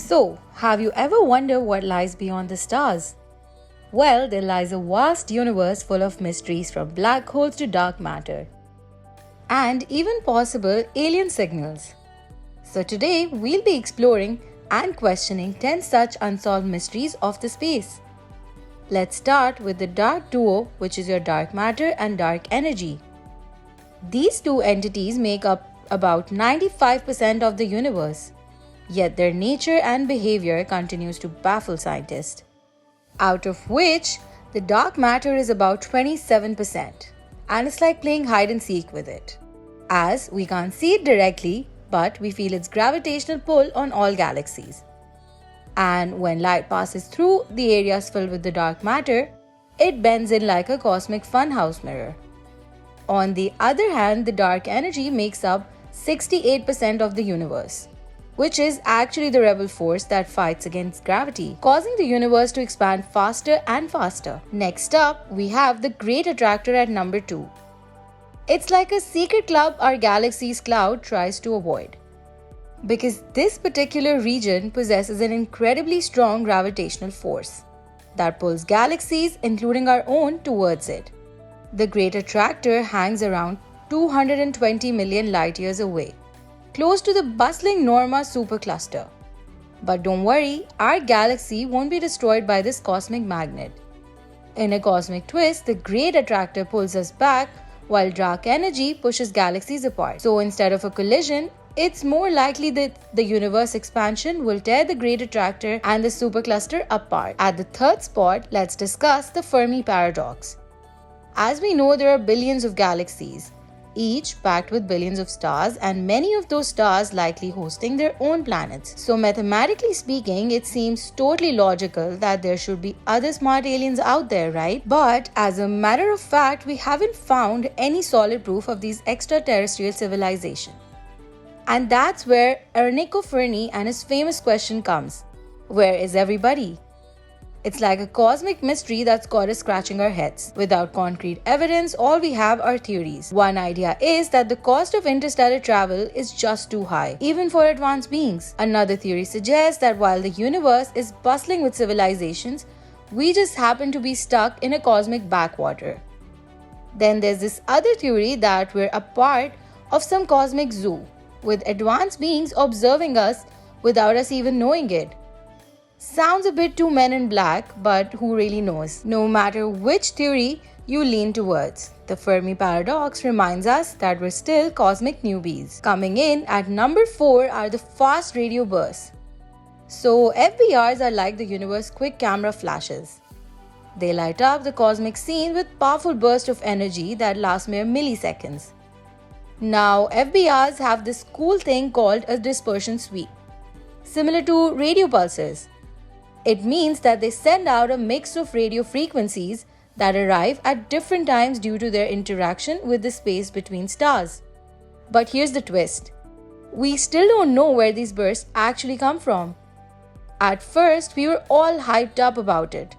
So, have you ever wondered what lies beyond the stars? Well, there lies a vast universe full of mysteries from black holes to dark matter, and even possible alien signals. So, today we'll be exploring and questioning 10 such unsolved mysteries of the space. Let's start with the dark duo, which is your dark matter and dark energy. These two entities make up about 95% of the universe, yet their nature and behavior continues to baffle scientists. Out of which, the dark matter is about 27%, and it's like playing hide and seek with it, as we can't see it directly, but we feel its gravitational pull on all galaxies. And when light passes through the areas filled with the dark matter, it bends in like a cosmic funhouse mirror. On the other hand, the dark energy makes up 68% of the universe, which is actually the rebel force that fights against gravity, causing the universe to expand faster and faster. Next up, we have the Great Attractor at number 2. It's like a secret club our galaxy's cloud tries to avoid, because this particular region possesses an incredibly strong gravitational force that pulls galaxies, including our own, towards it. The Great Attractor hangs around 220 million light-years away, close to the bustling Norma supercluster. But don't worry, our galaxy won't be destroyed by this cosmic magnet. In a cosmic twist, the Great Attractor pulls us back while dark energy pushes galaxies apart. So instead of a collision, it's more likely that the universe expansion will tear the Great Attractor and the supercluster apart. At the third spot, let's discuss the Fermi paradox. As we know, there are billions of galaxies, each packed with billions of stars, and many of those stars likely hosting their own planets. So mathematically speaking, it seems totally logical that there should be other smart aliens out there, right? But as a matter of fact, we haven't found any solid proof of these extraterrestrial civilizations. And that's where Enrico Fermi and his famous question comes: where is everybody? It's like a cosmic mystery that's got us scratching our heads. Without concrete evidence, all we have are theories. One idea is that the cost of interstellar travel is just too high, even for advanced beings. Another theory suggests that while the universe is bustling with civilizations, we just happen to be stuck in a cosmic backwater. Then there's this other theory that we're a part of some cosmic zoo, with advanced beings observing us without us even knowing it. Sounds a bit too Men in Black, but who really knows? No matter which theory you lean towards, the Fermi paradox reminds us that we're still cosmic newbies. Coming in at number 4 are the fast radio bursts. So FBRs are like the universe's quick camera flashes. They light up the cosmic scene with powerful bursts of energy that last mere milliseconds. Now, FBRs have this cool thing called a dispersion sweep, similar to radio pulsars. It means that they send out a mix of radio frequencies that arrive at different times due to their interaction with the space between stars. But here's the twist: we still don't know where these bursts actually come from. At first, we were all hyped up about it,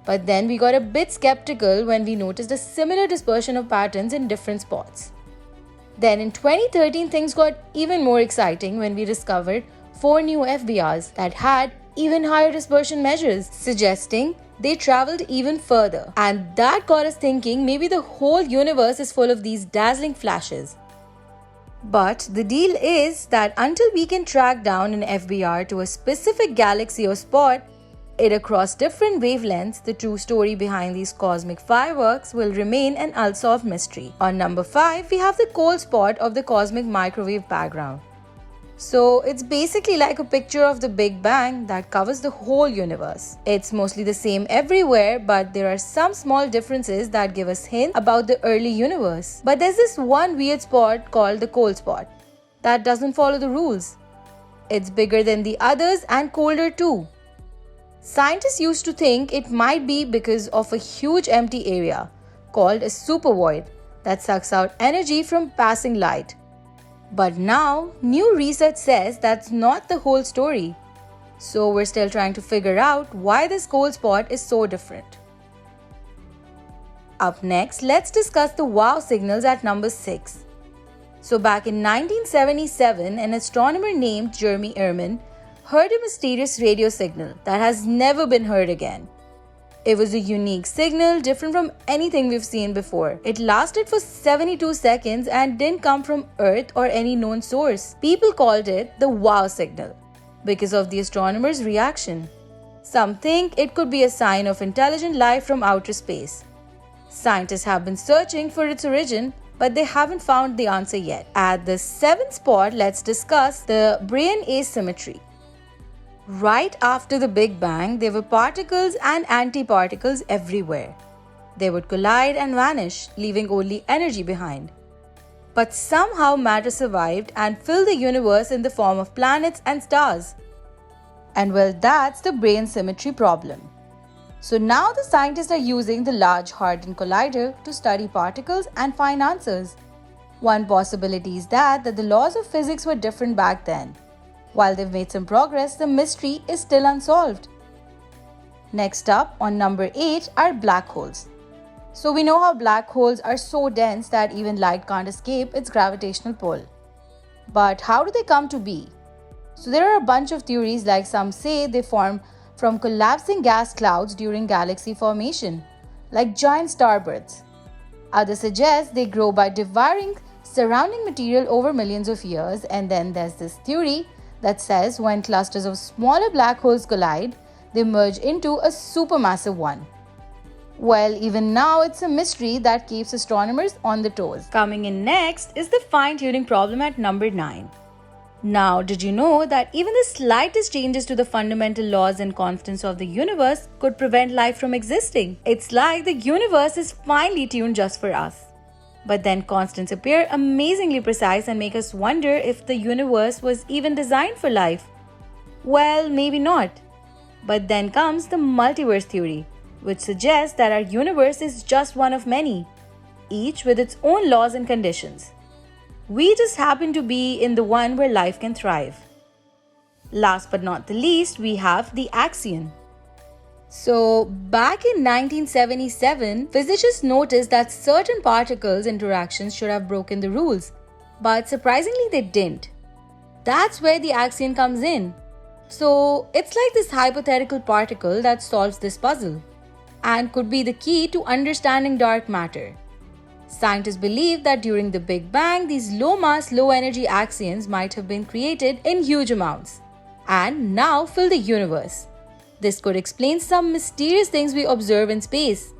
but then we got a bit skeptical when we noticed a similar dispersion of patterns in different spots. Then in 2013, things got even more exciting when we discovered 4 new FBRs that had even higher dispersion measures, suggesting they traveled even further. And that got us thinking maybe the whole universe is full of these dazzling flashes. But the deal is that until we can track down an FBR to a specific galaxy or spot it across different wavelengths, the true story behind these cosmic fireworks will remain an unsolved mystery. On number 5, we have the cold spot of the cosmic microwave background. So it's basically like a picture of the Big Bang that covers the whole universe. It's mostly the same everywhere, but there are some small differences that give us hints about the early universe. But there's this one weird spot called the cold spot that doesn't follow the rules. It's bigger than the others and colder too. Scientists used to think it might be because of a huge empty area called a supervoid that sucks out energy from passing light. But now, new research says that's not the whole story. So we're still trying to figure out why this cold spot is so different. Up next, let's discuss the wow signals at number 6. So back in 1977, an astronomer named Jeremy Ehrman heard a mysterious radio signal that has never been heard again. It was a unique signal, different from anything we've seen before. It lasted for 72 seconds and didn't come from Earth or any known source. People called it the wow signal because of the astronomers' reaction. Some think it could be a sign of intelligent life from outer space. Scientists have been searching for its origin, but they haven't found the answer yet. At the 7th spot, let's discuss the brain asymmetry. Right after the Big Bang, there were particles and antiparticles everywhere. They would collide and vanish, leaving only energy behind. But somehow matter survived and filled the universe in the form of planets and stars. And well, that's the brain symmetry problem. So now the scientists are using the Large Hadron Collider to study particles and find answers. One possibility is that the laws of physics were different back then. While they've made some progress, the mystery is still unsolved. Next up, on number 8, are black holes. So we know how black holes are so dense that even light can't escape its gravitational pull. But how do they come to be? So there are a bunch of theories, like some say they form from collapsing gas clouds during galaxy formation, like giant starbirths. Others suggest they grow by devouring surrounding material over millions of years, and then there's this theory that says when clusters of smaller black holes collide, they merge into a supermassive one. Well, even now it's a mystery that keeps astronomers on their toes. Coming in next is the fine-tuning problem at number 9. Now, did you know that even the slightest changes to the fundamental laws and constants of the universe could prevent life from existing? It's like the universe is finely tuned just for us. But then constants appear amazingly precise and make us wonder if the universe was even designed for life. Well, maybe not. But then comes the multiverse theory, which suggests that our universe is just one of many, each with its own laws and conditions. We just happen to be in the one where life can thrive. Last but not the least, we have the Axion. So, back in 1977, physicists noticed that certain particles' interactions should have broken the rules, but surprisingly they didn't. That's where the Axion comes in. So, it's like this hypothetical particle that solves this puzzle and could be the key to understanding dark matter. Scientists believe that during the Big Bang, these low-mass, low-energy axions might have been created in huge amounts and now fill the universe. This could explain some mysterious things we observe in space.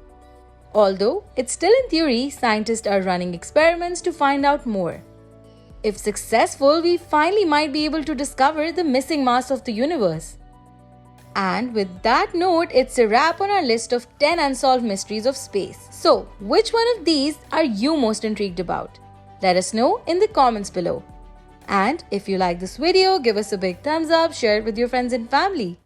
Although it's still in theory, scientists are running experiments to find out more. If successful, we finally might be able to discover the missing mass of the universe. And with that note, it's a wrap on our list of 10 unsolved mysteries of space. So, which one of these are you most intrigued about? Let us know in the comments below. And if you like this video, give us a big thumbs up, share it with your friends and family.